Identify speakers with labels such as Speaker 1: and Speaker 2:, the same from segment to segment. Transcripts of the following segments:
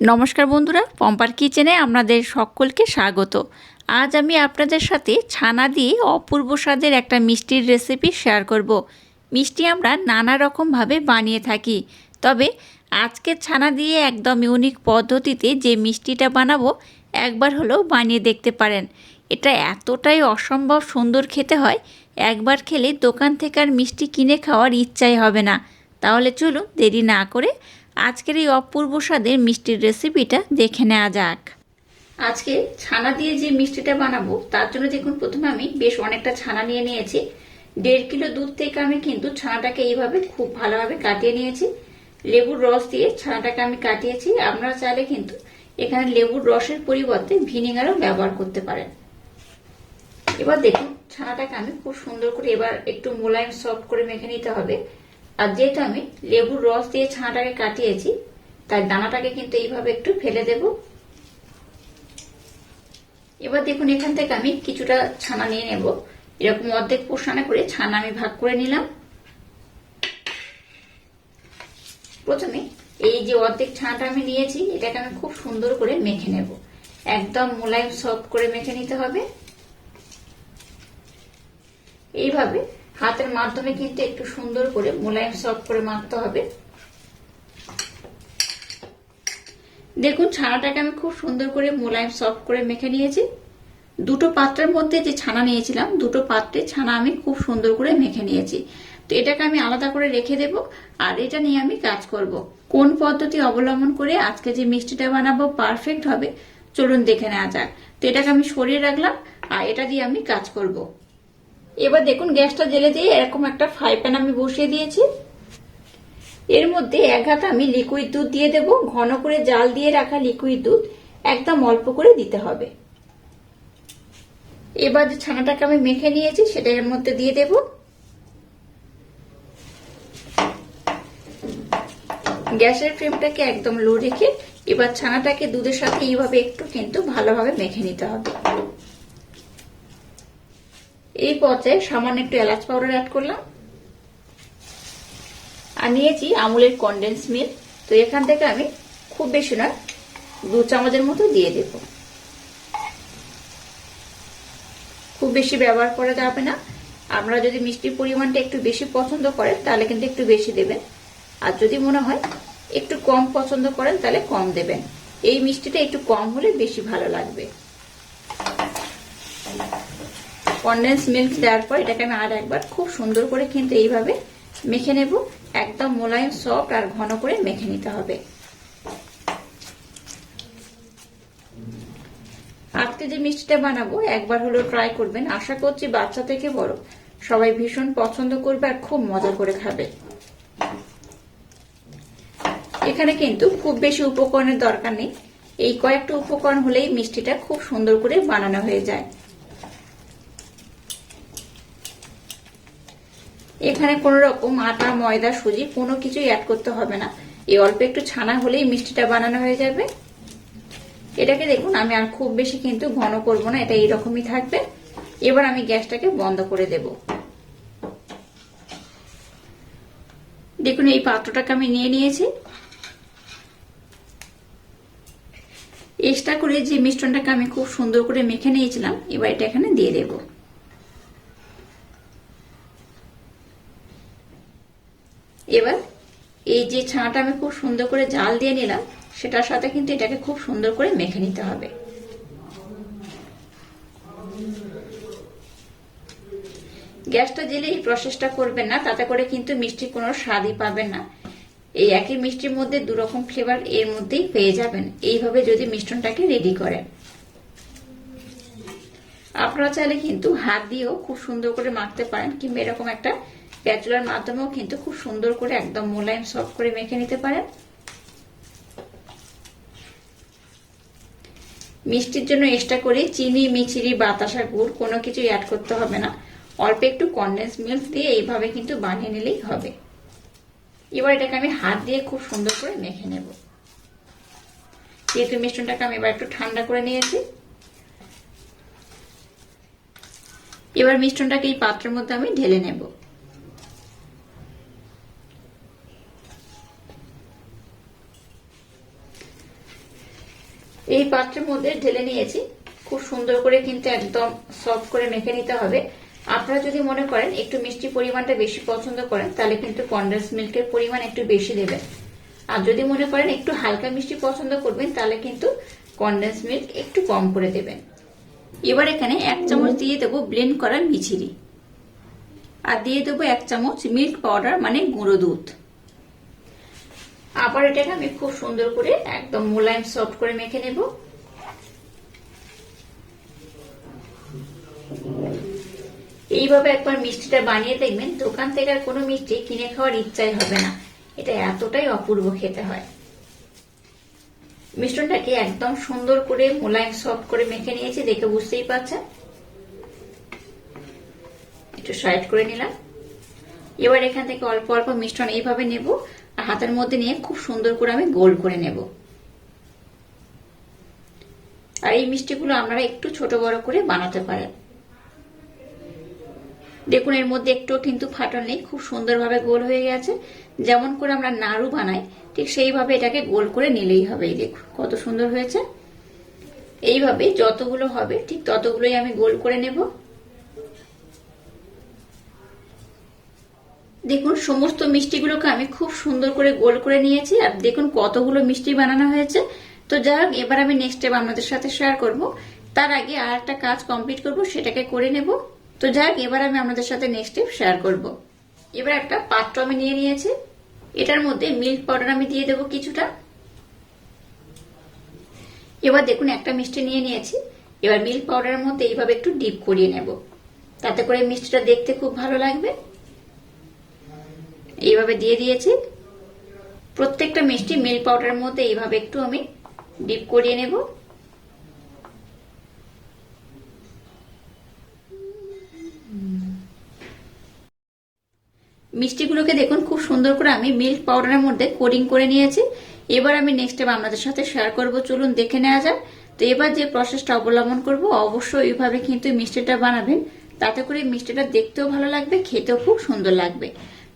Speaker 1: নমস্কার বন্ধুরা, পম্পার কিচেনে আপনাদের সকলকে স্বাগত। আজ আমি আপনাদের সাথে ছানা দিয়ে অপূর্ব স্বাদের একটা মিষ্টির রেসিপি শেয়ার করব। মিষ্টি আমরা নানা রকমভাবে বানিয়ে থাকি, তবে আজকের ছানা দিয়ে একদম ইউনিক পদ্ধতিতে যে মিষ্টিটা বানাবো একবার হলেও বানিয়ে দেখতে পারেন। এটা এতটাই অসম্ভব সুন্দর খেতে হয়, একবার খেলে দোকান থেকে আর মিষ্টি কিনে খাওয়ার ইচ্ছাই হবে না। তাহলে চলুন দেরি না করে আজকের এই অপূর্ব স্বাদের মিষ্টির রেসিপিটা দেখে নেওয়া যাক। আজকে ছানা দিয়ে যে মিষ্টিটা বানাবো তার জন্য দেখুন, প্রথমে আমি বেশ অনেকটা ছানা নিয়ে নিয়েছি। 1.5 কিলো দুধ থেকে আমি কিন্তু ছানাটাকে এইভাবে খুব ভালোভাবে কাটিয়ে নিয়েছি। লেবুর রস দিয়ে ছানাটাকে আমি কাটিয়েছি। আপনারা চাইলে কিন্তু এখানে লেবুর রসের পরিবর্তে ভিনেগারও ব্যবহার করতে পারেন। এবার দেখুন, ছানাটাকে আমি খুব সুন্দর করে এবার একটু মোলায়েম সফট করে মেখে নিতে হবে। আর যেহেতু আমি লেবুর রস দিয়ে ছানাটাকে কাটিয়েছি, তাই দানাটাকে কিন্তু এইভাবে একটু ফেলে দেব। এবার দেখুন, এখান থেকে আমি কিছুটা ছানা নিয়ে নেব। এরকম অর্ধেক পোর্শনে করে ছানা আমি ভাগ করে নিলাম। প্রথমে এই যে অর্ধেক ছানাটা আমি নিয়েছি, এটাকে আমি খুব সুন্দর করে মেখে নেব। একদম মোলায়েম সফট করে মেখে নিতে হবে। এইভাবে হাতের মাধ্যমে কিন্তু একটু সুন্দর করে মোলায়েম সফট করে মাখতে হবে। দেখুন, ছানাটাকে আমি খুব সুন্দর করে মোলায়েম সফট করে মেখে নিয়েছি। দুটো পাত্রের মধ্যে যে ছানা নিয়েছিলাম, দুটো পাত্রে ছানা আমি খুব সুন্দর করে মেখে নিয়েছি। তো এটাকে আমি আলাদা করে রেখে দেব, আর এটা নিয়ে আমি কাজ করব। কোন পদ্ধতি অবলম্বন করে আজকে যে মিষ্টিটা বানাবো পারফেক্ট হবে চলুন দেখে নেওয়া যাক। তো এটাকে আমি সরিয়ে রাখলাম, আর এটা দিয়ে আমি কাজ করব। এবার দেখুন, গ্যাসটা জ্বেলে দিয়ে এরকম একটা ফ্রাই প্যান আমি বসিয়ে দিয়েছি। এর মধ্যে 1 হাতা আমি লিকুইড দুধ দিয়ে দেব। ঘন করে জাল দিয়ে রাখা লিকুইড দুধ একদম অল্প করে দিতে হবে। এবার যে ছানাটাকে আমি মেখে নিয়েছি সেটা এর মধ্যে দিয়ে দেব। গ্যাসের ফ্লেমটাকে একদম লো রেখে এবার ছানাটাকে দুধের সাথে এইভাবে একটু কিন্তু ভালোভাবে মেখে নিতে হবে। এই পর্যায়ে সামান্য একটু এলাচ পাউডার অ্যাড করলাম, আর নিয়েছি আমুলের কনডেন্স মিল্ক। তো এখান থেকে আমি খুব বেশি নয়, 2 চামচের মতো দিয়ে দেব। খুব বেশি ব্যবহার করা যাবে না। আমরা যদি মিষ্টির পরিমাণটা একটু বেশি পছন্দ করেন তাহলে কিন্তু একটু বেশি দেবেন, আর যদি মনে হয় একটু কম পছন্দ করেন তাহলে কম দেবেন। এই মিষ্টিটা একটু কম হলে বেশি ভালো লাগবে। কনডেন্স মিল্ক দেওয়ার পর এটাকে আমি আর একবার খুব সুন্দর করে কিন্তু এইভাবে মেখে নেব। একদম মোলায়েম সফট আর ঘন করে মেখে নিতে হবে। আজকে যে মিষ্টিটা বানাবো একবার হলেও ট্রাই করবেন। আশা করছি বাচ্চা থেকে বড় সবাই ভীষণ পছন্দ করবে আর খুব মজা করে খাবে। এখানে কিন্তু খুব বেশি উপকরণের দরকার নেই। এই কয়েকটা উপকরণ হলেই মিষ্টিটা খুব সুন্দর করে বানানো হয়ে যায়। এখানে কোনো রকম আটা, ময়দা, সুজি কোনো কিছুই অ্যাড করতে হবে না। এই অল্প একটু ছানা হলেই মিষ্টিটা বানানো হয়ে যাবে। এটাকে দেখুন, আমি আর খুব বেশি কিন্তু ঘন করব না, এটা এইরকমই থাকবে। এবার আমি গ্যাসটাকে বন্ধ করে দেব। দেখুন, এই পাত্রটাকে আমি নিয়ে নিয়েছি। এক্সট্রা করে যে মিশ্রণটাকে আমি খুব সুন্দর করে মেখে নিয়েছিলাম, এবার এটা এখানে দিয়ে দেব। এবার এই যে ছানাটা আমি খুব সুন্দর করে জাল দিয়ে নিলাম, সেটার সাথে কিন্তু এটাকে খুব সুন্দর করে মেখে নিতে হবে। গ্যাসটা জেলে এই প্রসেসটা করবেন না, তাতে করে কিন্তু মিষ্টির কোনো স্বাদই পাবেন না। এই একই মিষ্টির মধ্যে 2 রকম ফ্লেভার এর মধ্যেই পেয়ে যাবেন এইভাবে যদি মিশ্রণটাকে রেডি করেন। আপনারা চাইলে কিন্তু হাত দিয়েও খুব সুন্দর করে মাখতে পারেন, কিংবা এরকম একটা স্প্যাচুলার মাধ্যমেও কিন্তু খুব সুন্দর করে একদম মোলায়েম সফট করে মেখে নিতে পারেন। মিষ্টির জন্য এক্সট্রা করে চিনি, মিছরি, বাতাসা, গুড় কোনো কিছু অ্যাড করতে হবে না। অল্প একটু কনডেন্স মিল্ক দিয়ে এইভাবে কিন্তু বানিয়ে নিলেই হবে। এবার এটাকে আমি হাত দিয়ে খুব সুন্দর করে মেখে নেব। যেহেতু মিশ্রণটাকে আমি এবার একটু ঠান্ডা করে নিয়েছি, এবার মিশ্রণটাকে এই পাত্রের মধ্যে আমি ঢেলে নেব। এই পাত্রের মধ্যে ঢেলে নিয়েছি। খুব সুন্দর করে কিন্তু একদম সফট করে মেখে নিতে হবে। আপনারা যদি মনে করেন একটু মিষ্টি পরিমাণটা বেশি পছন্দ করেন তাহলে কিন্তু কনডেন্স মিল্কের পরিমাণ একটু বেশি দেবেন। আর যদি মনে করেন একটু হালকা মিষ্টি পছন্দ করবেন তাহলে কিন্তু কনডেন্স মিল্ক একটু কম করে দেবেন। এবার এখানে 1 চামচ দিয়ে দেবো ব্লেন্ড করা মিছরি, আর দিয়ে দেবো 1 চামচ মিল্ক পাউডার মানে গুঁড়ো দুধ। আবার এটাকে আমি খুব সুন্দর করে একদম মোলায়েম সফট করে মেখে নেব। এইভাবে একবার মিষ্টিটা বানিয়ে দেখবেন, দোকান থেকে আর কোনো মিষ্টি কিনে খাওয়ার ইচ্ছাই হবে না। এটা এতটাই অপূর্ব খেতে হয়। মিশ্রণটাকে একদম সুন্দর করে মোলায়েম সফট করে মেখে নিয়েছি, দেখে বুঝতেই পারছেন। একটু সাইড করে নিলাম। এবার এখান থেকে অল্প অল্প মিশ্রণ এইভাবে নেব, আর হাতের মধ্যে নিয়ে খুব সুন্দর করে আমি গোল করে নেব। আর এই মিষ্টিগুলো আপনারা একটু ছোট বড় করে বানাতে পারেন। দেখুন এর মধ্যে একটুও কিন্তু ফাটল নেই, খুব সুন্দরভাবে গোল হয়ে গেছে। যেমন করে আমরা নাড়ু বানাই ঠিক সেইভাবে এটাকে গোল করে নিলেই হবে। এই দেখুন কত সুন্দর হয়েছে। এইভাবে যতগুলো হবে ঠিক ততগুলোই আমি গোল করে নেব। দেখুন সমস্ত মিষ্টিগুলোকে আমি খুব সুন্দর করে গোল করে নিয়েছি। আর দেখুন কতগুলো মিষ্টি বানানো হয়েছে। তো যাই হোক, এবার আমি নেক্সট স্টেপ আপনাদের সাথে শেয়ার করব। তার আগে আর একটা কাজ কমপ্লিট করব, সেটাকে করে নেব। তো যাই হোক, এবার আমি আপনাদের সাথে নেক্সট স্টেপ শেয়ার করব। এবার একটা পাত্র আমি নিয়ে নিয়েছি, এটার মধ্যে মিল্ক পাউডার আমি দিয়ে দেবো কিছুটা। এবার দেখুন একটা মিষ্টি নিয়ে নিয়েছি। এবার মিল্ক পাউডারের মধ্যে এইভাবে একটু ডিপ করিয়ে নেব, তাতে করে মিষ্টিটা দেখতে খুব ভালো লাগবে। এইভাবে দিয়ে দিয়েছি। প্রত্যেকটা মিষ্টি মিল্ক পাউডারের মধ্যে এইভাবে একটু আমি ডিপ করিয়ে নেব। মিষ্টিগুলোকে দেখুন খুব সুন্দর করে আমি মিল্ক পাউডারের মধ্যে কোটিং করে নিয়েছি। এবার আমি নেক্সট স্টেপ আপনাদের সাথে শেয়ার করব, চলুন দেখে নেওয়া যাক। তো এবার যে প্রসেসটা অবলম্বন করব, অবশ্যই এইভাবে কিন্তু মিষ্টিটা বানাবেন, তাতে করে মিষ্টিটা দেখতেও ভালো লাগবে, খেতেও খুব সুন্দর লাগবে।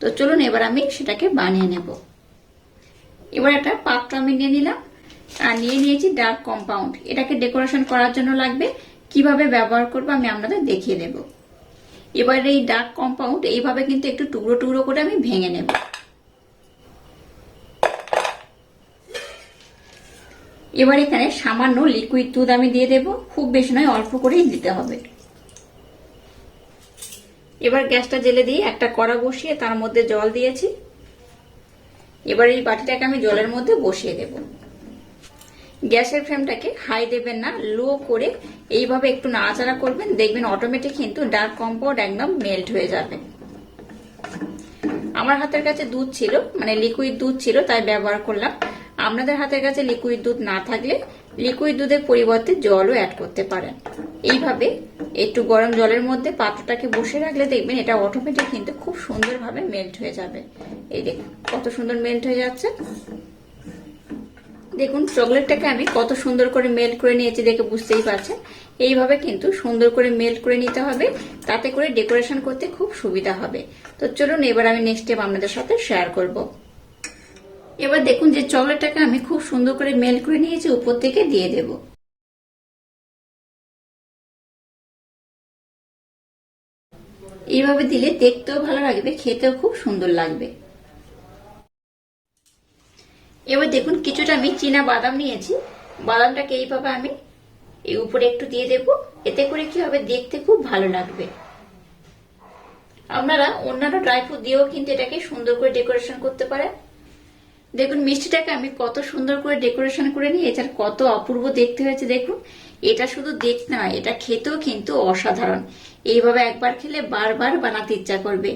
Speaker 1: তো চলুন এবার আমি সেটাকে বানিয়ে নেব। এবার একটা পাত্র আমি নিয়ে নিলাম, আর নিয়ে নিয়েছি ডার্ক কম্পাউন্ড। এটাকে ডেকোরেশন করার জন্য লাগবে। কিভাবে ব্যবহার করব আমি আপনাদের দেখিয়ে দেব। এবার এই ডার্ক কম্পাউন্ড এইভাবে কিন্তু একটু টুকরো টুকরো করে আমি ভেঙে নেব। এবার এখানে সামান্য লিকুইড দুধ আমি দিয়ে দেব, খুব বেশি নয়, অল্প করেই দিতে হবে। এবার গ্যাসটা জেলে দিয়ে একটা কড়া বসিয়ে তার মধ্যে জল দিয়েছি। এবার এই বাটিটাকে আমি জলের মধ্যে বসিয়ে দেব। গ্যাসের ফ্লেমটাকে হাই দেবেন না, লো করে এইভাবে একটু নাড়াচাড়া করবেন, দেখবেন অটোমেটিক কিন্তু ডার্ক কম্পাউন্ড একদম মেল্ট হয়ে যাবে। আমার হাতের কাছে দুধ ছিল, মানে লিকুইড দুধ ছিল, তাই ব্যবহার করলাম। আপনাদের হাতের কাছে লিকুইড দুধ না থাকলে লিকুইড দুধের পরিবর্তে জলও অ্যাড করতে পারেন। এইভাবে একটু গরম জলের মধ্যে পাত্রটাকে বসে রাখলে দেখবেন এটা অটোমেটিক কিন্তু খুব সুন্দরভাবে মেল্ট হয়ে যাবে। এই দেখুন কত সুন্দর মেল্ট হয়ে যাচ্ছে। দেখুন চকলেটটাকে আমি কত সুন্দর করে মেল্ট করে নিয়েছি, দেখে বুঝতেই পারছেন। এইভাবে কিন্তু সুন্দর করে মেল্ট করে নিতে হবে, তাতে করে ডেকোরেশন করতে খুব সুবিধা হবে। তো চলুন এবার আমি নেক্সট স্টেপ আপনাদের সাথে শেয়ার করব। এবার দেখুন যে চকলেটটাকে আমি খুব সুন্দর করে মেল্ট করে নিয়েছি, উপর থেকে দিয়ে দেব। এইভাবে দিলে দেখতেও ভালো লাগবে, খেতেও খুব সুন্দর লাগবে। এবার দেখুন কিছুটা আমি চীনা বাদাম নিয়েছি, বাদামটাকে এইভাবে আমি এই উপরে একটু দিয়ে দেব। এতে করে কি হবে, দেখতে খুব ভালো লাগবে। আপনারা অন্যান্য ড্রাই ফ্রুট দিয়েও কিন্তু এটাকে সুন্দর করে ডেকোরেশন করতে পারেন। দেখুন মিষ্টিটাকে আমি কত সুন্দর করে ডেকোরেশন করে নিয়েছি, আর কত অপূর্ব দেখতে হয়েছে। দেখুন এটা শুধু দেখতে নয়, এটা খেতেও কিন্তু অসাধারণ। এইভাবে একবার খেলে বারবার বানাতে ইচ্ছা করবে।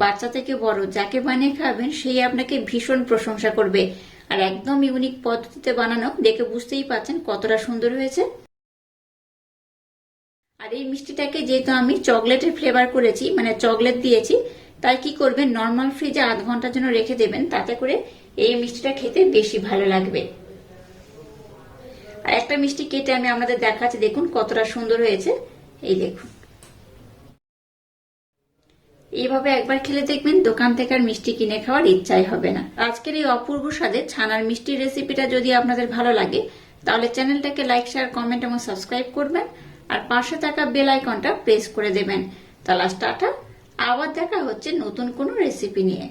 Speaker 1: বাচ্চা থেকে বড় যাকে বানিয়ে খাবেন সেই আপনাকে ভীষণ প্রশংসা করবে। আর একদম ইউনিক পদ্ধতিতে বানানো, দেখে বুঝতেই পারছেন কতটা সুন্দর হয়েছে। আর এই মিষ্টিটাকে যেহেতু আমি চকলেটের ফ্লেভার করেছি, মানে চকলেট দিয়েছি, তাই কি করবেন নর্মাল ফ্রিজে 8 ঘন্টার জন্য রেখে দেবেন, তাতে করে এই মিষ্টিটা খেতে বেশি ভালো লাগবে। আর একটা মিষ্টি কেটে আমি আপনাদের দেখাচ্ছি, দেখুন কতটা সুন্দর হয়েছে। এই দেখুন এইভাবে একবার খেলে দেখবেন দোকান থেকে আর মিষ্টি কিনে খাওয়ার ইচ্ছাই হবে না। আজকের এই অপূর্ব স্বাদের ছানার মিষ্টির রেসিপিটা যদি আপনাদের ভালো লাগে তাহলে চ্যানেলটাকে লাইক, শেয়ার, কমেন্ট এবং সাবস্ক্রাইব করবেন আর পাশে থাকা বেল আইকনটা প্রেস করে দেবেন। তাহলে টাটা, আবার দেখা হচ্ছে নতুন কোনো রেসিপি নিয়ে।